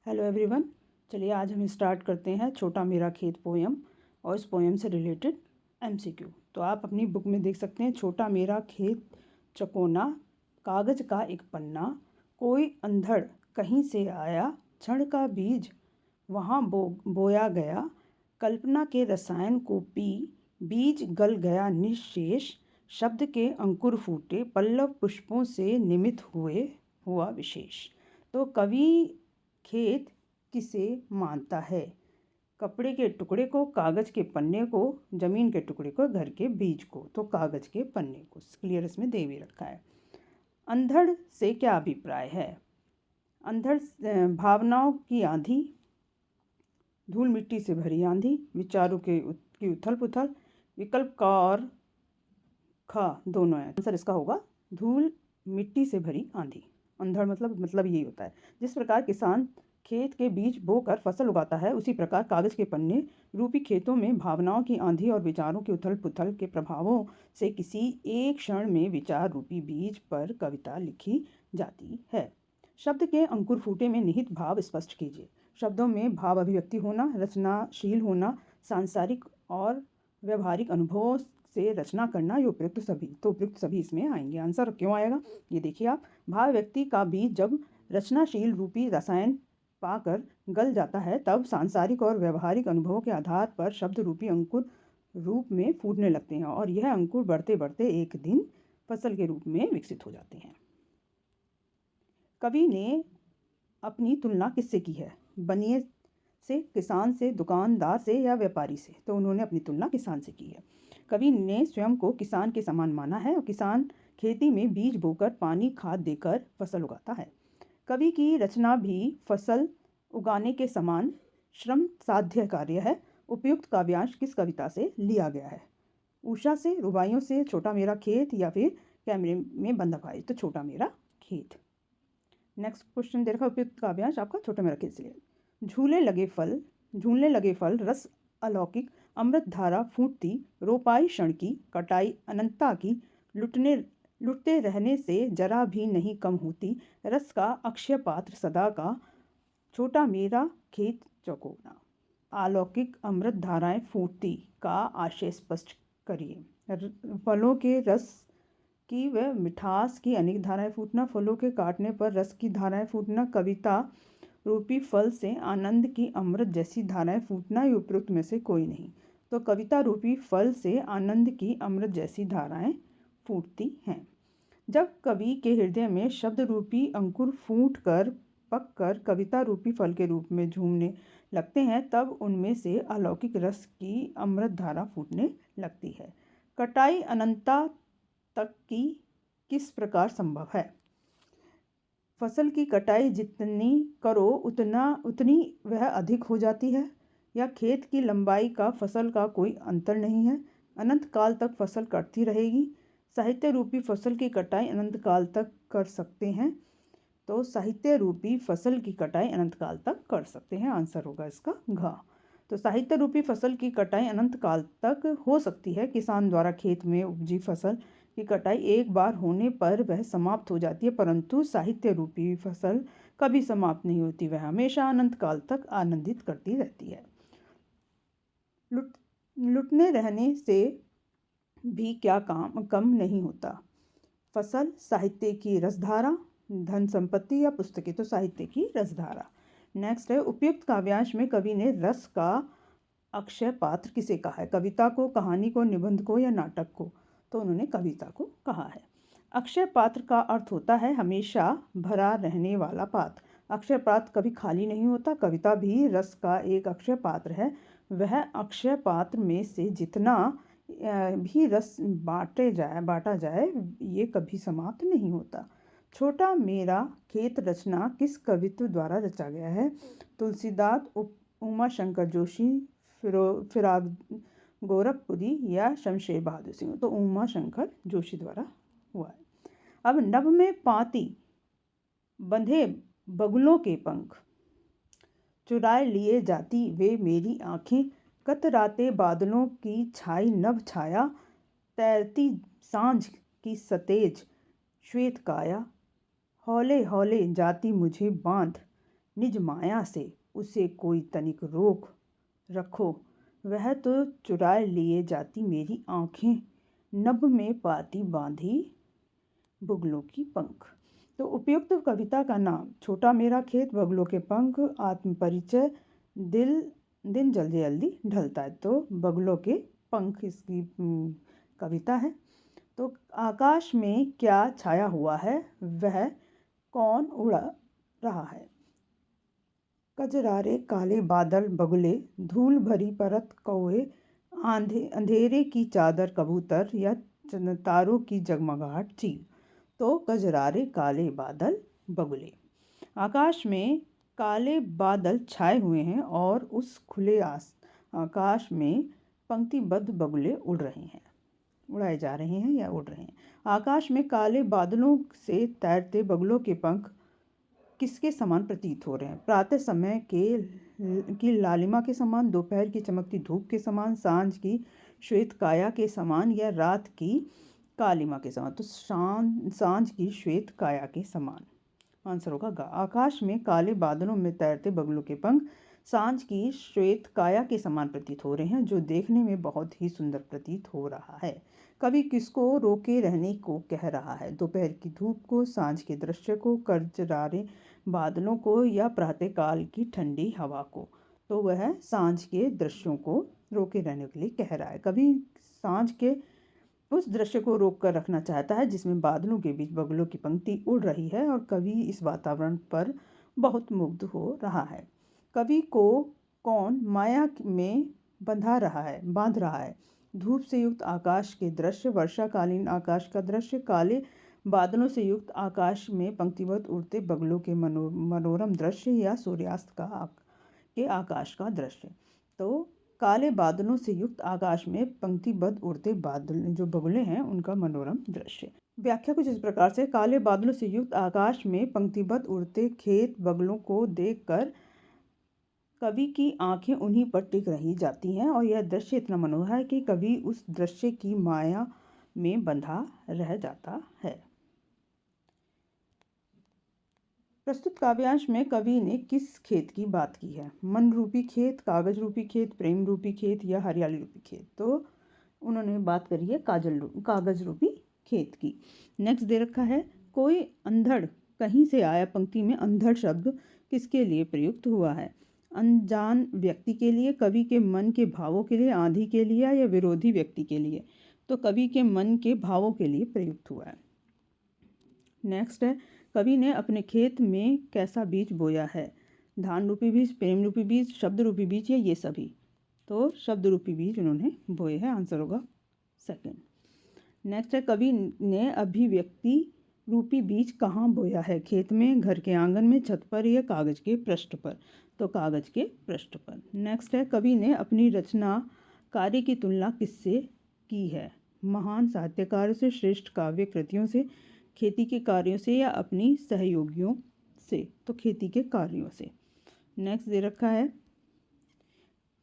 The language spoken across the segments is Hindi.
Hello everyone. चलिए आज हम स्टार्ट करते हैं छोटा मेरा खेत पोयम और इस पोयम से रिलेटेड एमसीक्यू। तो आप अपनी बुक में देख सकते हैं, छोटा मेरा खेत चकोना, कागज़ का एक पन्ना, कोई अंधड़ कहीं से आया, क्षण का बीज वहाँ बोया गया, कल्पना के रसायन को पी बीज गल गया निःशेष, शब्द के अंकुर फूटे पल्लव पुष्पों से निमित हुआ विशेष। तो कवि खेत किसे मानता है? कपड़े के टुकड़े को, कागज़ के पन्ने को, ज़मीन के टुकड़े को, घर के बीज को। तो कागज़ के पन्ने को क्लियर इसमें दे भी रखा है। अंधड़ से क्या अभिप्राय है? अंधड़ भावनाओं की आंधी, धूल मिट्टी से भरी आंधी, विचारों की उथल पुथल, विकल्प का और खा दोनों है। आंसर इसका होगा धूल मिट्टी से भरी आंधी। अंधड़ मतलब यही होता है। जिस प्रकार किसान खेत के बीज बोकर फसल उगाता है, उसी प्रकार कागज़ के पन्ने रूपी खेतों में भावनाओं की आंधी और विचारों की उथल पुथल के प्रभावों से किसी एक क्षण में विचार रूपी बीज पर कविता लिखी जाती है। शब्द के अंकुर फूटे में निहित भाव स्पष्ट कीजिए। शब्दों में भाव अभिव्यक्ति होना, रचनाशील होना, सांसारिक और व्यवहारिक अनुभवों से रचना करना, ये उपयुक्त सभी। तो उपयुक्त सभी इसमें आएंगे। आंसर क्यों आएगा ये देखिए आप। भाव व्यक्ति का बीज जब रचनाशील रूपी रसायन पाकर गल जाता है, तब सांसारिक और व्यवहारिक अनुभवों के आधार पर शब्द रूपी अंकुर रूप में फूटने लगते हैं और यह अंकुर बढ़ते बढ़ते एक दिन फसल के रूप में विकसित हो जाते हैं। कवि ने अपनी तुलना किससे की है? बनिए से, किसान से, दुकानदार से या व्यापारी से? तो उन्होंने अपनी तुलना किसान से की है। कवि ने स्वयं को किसान के समान माना है और किसान खेती में बीज बोकर पानी खाद देकर फसल उगाता है। कवि की रचना भी फसल उगाने के समान श्रम साध्य कार्य है। उपयुक्त काव्यांश किस कविता से लिया गया है? उषा से, रुबाइयों से, छोटा मेरा खेत या फिर कैमरे में बंद भाई? तो छोटा मेरा खेत। नेक्स्ट क्वेश्चन दे रखा उपयुक्त काव्यांश आपका छोटा मेरा खेत से। झूलने लगे फल रस अलौकिक, अमृत धारा फूटती, रोपाई क्षण की, कटाई अनंता की, लुटते रहने से जरा भी नहीं कम होती, रस का अक्षय पात्र सदा का, छोटा मेरा खेत चकोना। अलौकिक अमृत धाराएं फूटती का आशय स्पष्ट करिए। फलों के रस की व मिठास की अनेक धाराएं फूटना, फलों के काटने पर रस की धाराएं फूटना, कविता रूपी फल से आनंद की अमृत जैसी धाराएं फूटना, ये उपयुक्त में से कोई नहीं। तो कविता रूपी फल से आनंद की अमृत जैसी धाराएं फूटती हैं। जब कवि के हृदय में शब्द रूपी अंकुर फूट कर पक कर कविता रूपी फल के रूप में झूमने लगते हैं, तब उनमें से अलौकिक रस की अमृत धारा फूटने लगती है। कटाई अनंता तक की किस प्रकार संभव है? फसल की कटाई जितनी करो उतनी वह अधिक हो जाती है, या खेत की लंबाई का फसल का कोई अंतर नहीं है, अनंत काल तक फसल कटती रहेगी। साहित्य रूपी फसल की कटाई अनंत काल तक कर सकते हैं। तो साहित्य रूपी फसल की कटाई अनंत काल तक कर सकते हैं। आंसर होगा इसका घ। तो साहित्य रूपी फसल की कटाई अनंत काल तक हो सकती है। किसान द्वारा खेत में उपजी फसल की कटाई एक बार होने पर वह समाप्त हो जाती है, परंतु साहित्य रूपी फसल कभी समाप्त नहीं होती, वह हमेशा अनंत काल तक आनंदित करती रहती है। लुटने रहने से भी क्या कम नहीं होता? फसल, साहित्य की रसधारा, धन संपत्ति या पुस्तकें? तो साहित्य की रसधारा। नेक्स्ट है उपयुक्त काव्यांश में कवि ने रस का अक्षय पात्र किसे कहा है? कविता को, कहानी को, निबंध को या नाटक को? तो उन्होंने कविता को कहा है। अक्षय पात्र का अर्थ होता है हमेशा भरा रहने वाला पात्र। अक्षय पात्र कभी खाली नहीं होता। कविता भी रस का एक अक्षय पात्र है। वह अक्षय पात्र में से जितना भी रस बांटा जाए ये कभी समाप्त नहीं होता। छोटा मेरा खेत रचना किस कवित्व द्वारा रचा गया है? तुलसीदास, उमा शंकर जोशी, फिराग गोरखपुरी या शमशेर बहादुर सिंह? तो उमा शंकर जोशी द्वारा हुआ है। अब नभ में पाती बंधे बगुलों के पंख, चुराए लिए जाती वे मेरी आँखें, कतराते बादलों की छाई नभ छाया, तैरती सांझ की सतेज श्वेत काया, हौले हौले जाती मुझे बांध, निज माया से उसे कोई तनिक रोक रखो, वह तो चुराए लिए जाती मेरी आँखें, नभ में पाती बांधी बगुलों की पंख। तो उपयुक्त कविता का नाम छोटा मेरा खेत बगुलों के पंख, आत्मपरिचय, दिन जल्दी जल्दी ढलता है। तो बगुलों के पंख इसकी कविता है। तो आकाश में क्या छाया हुआ है, वह कौन उड़ा रहा है। कजरारे काले बादल बगुले, धूल भरी परत कौए, अंधेरे की चादर कबूतर या तारों की जगमगाहट चील। तो कजरारे काले बादल बगुले, आकाश में काले बादल छाए हुए हैं और उस खुले आकाश में पंक्तिबद्ध बगुले उड़ रहे हैं, उड़ाए जा रहे हैं या उड़ रहे हैं। आकाश में काले बादलों से तैरते बगुलों के पंख किसके समान प्रतीत हो रहे हैं। प्रातः समय की लालिमा के समान, दोपहर की चमकती धूप के समान, सांझ की श्वेत काया के समान या रात की कालिमा के समान। तो सांझ की श्वेत काया के समान आंसर होगा गा। आकाश में काले बादलों में तैरते बगुलों के पंख सांझ की श्वेत काया के समान प्रतीत हो रहे हैं, जो देखने में बहुत ही सुंदर प्रतीत हो रहा है। कवि किसको रोके रहने को कह रहा है। दोपहर की धूप को, सांझ के दृश्य को, कजरारे बादलों को या प्रातःकाल की ठंडी हवा को। तो वह सांझ के दृश्यों को रोके रहने के लिए कह रहा है। कवि सांझ के उस दृश्य को रोक कर रखना चाहता है जिसमें बादलों के बीच बगुलों की पंक्ति उड़ रही है, और कवि इस वातावरण पर बहुत मुग्ध हो रहा है। कवि को कौन माया में बांध रहा है। धूप से युक्त आकाश के दृश्य, वर्षाकालीन आकाश का दृश्य, काले बादलों से युक्त आकाश में पंक्तिबद्ध उड़ते बगुलों के मनोरम दृश्य या सूर्यास्त के आकाश का दृश्य। तो काले बादलों से युक्त आकाश में पंक्तिबद्ध उड़ते बादल जो बगुले हैं उनका मनोरम दृश्य। व्याख्या कुछ इस प्रकार से। काले बादलों से युक्त आकाश में पंक्तिबद्ध उड़ते खेत बगुलों को देखकर कवि की आंखें उन्हीं पर टिक रही जाती हैं, और यह दृश्य इतना मनोहर है कि कवि उस दृश्य की माया में बंधा रह जाता है। प्रस्तुत काव्यांश में कवि ने किस खेत की बात की है। मन रूपी खेत, कागज रूपी खेत, प्रेम रूपी खेत या हरियाली रूपी खेत। तो उन्होंने बात करी है कागज रूपी खेत की। नेक्स्ट दे रखा है, कोई अंधड़ कहीं से आया। पंक्ति में अंधड़ शब्द किसके लिए प्रयुक्त हुआ है। अनजान व्यक्ति के लिए, कवि के मन के भावों के लिए, आंधी के लिए या विरोधी व्यक्ति के लिए। तो कवि के मन के भावों के लिए प्रयुक्त हुआ है। नेक्स्ट है, कवि ने अपने खेत में कैसा बीज बोया है। धान रूपी बीज, प्रेम रूपी बीज, शब्द रूपी बीज या ये सभी। तो शब्द रूपी बीज उन्होंने बोए हैं, आंसर होगा सेकंड। नेक्स्ट है, कवि ने अभिव्यक्ति रूपी बीज कहाँ बोया है। खेत में, घर के आंगन में, छत पर या कागज के पृष्ठ पर। तो कागज के पृष्ठ पर। नेक्स्ट है, कवि ने अपनी रचना कार्य की तुलना किससे की है। महान साहित्यकारों से, श्रेष्ठ काव्य कृतियों से, खेती के कार्यों से या अपनी सहयोगियों से। तो खेती के कार्यों से। नेक्स्ट दे रखा है,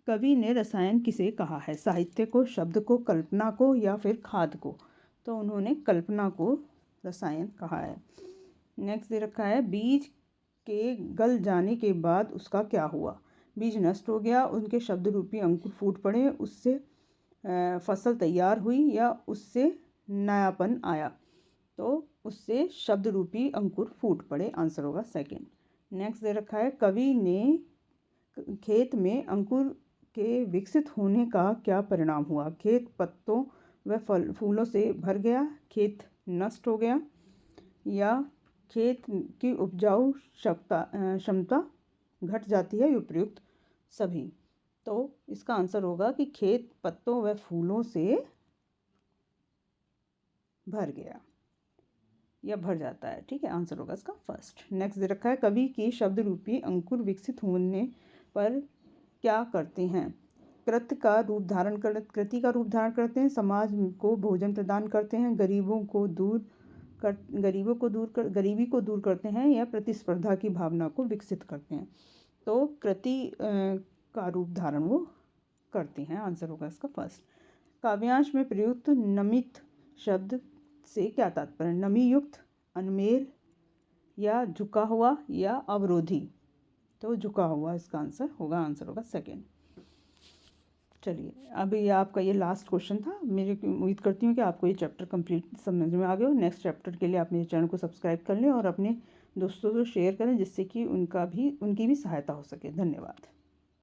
कवि ने रसायन किसे कहा है। साहित्य को, शब्द को, कल्पना को या फिर खाद को। तो उन्होंने कल्पना को रसायन कहा है। नेक्स्ट दे रखा है, बीज के गल जाने के बाद उसका क्या हुआ। बीज नष्ट हो गया, उनके शब्द रूपी अंकुर फूट पड़े, उससे फसल तैयार हुई या उससे नयापन आया। तो उससे शब्द रूपी अंकुर फूट पड़े, आंसर होगा सेकंड। नेक्स्ट दे रखा है, कवि ने खेत में अंकुर के विकसित होने का क्या परिणाम हुआ। खेत पत्तों व फूलों से भर गया, खेत नष्ट हो गया या खेत की उपजाऊ क्षमता घट जाती है, उपयुक्त सभी। तो इसका आंसर होगा कि खेत पत्तों व फूलों से भर गया या भर जाता है। ठीक है, आंसर होगा इसका फर्स्ट। नेक्स्ट दे रखा है, कवि की शब्द रूपी अंकुर विकसित होने पर क्या करते हैं। कृति का रूप धारण करते हैं, समाज को भोजन प्रदान करते हैं, गरीबी को दूर करते हैं या प्रतिस्पर्धा की भावना को विकसित करते हैं। तो कृति का रूप धारण वो करते हैं, आंसर होगा इसका फर्स्ट। काव्यांश में प्रयुक्त नमित शब्द से क्या तात्पर्य। नमी युक्त, अनमेल या झुका हुआ या अवरोधी। तो झुका हुआ इसका आंसर होगा सेकेंड। चलिए, अभी आपका ये लास्ट क्वेश्चन था। मेरी उम्मीद करती हूँ कि आपको ये चैप्टर कंप्लीट समझ में आ गया हो। नेक्स्ट चैप्टर के लिए आप मेरे चैनल को सब्सक्राइब कर लें और अपने दोस्तों को शेयर करें, जिससे कि उनकी भी सहायता हो सके। धन्यवाद।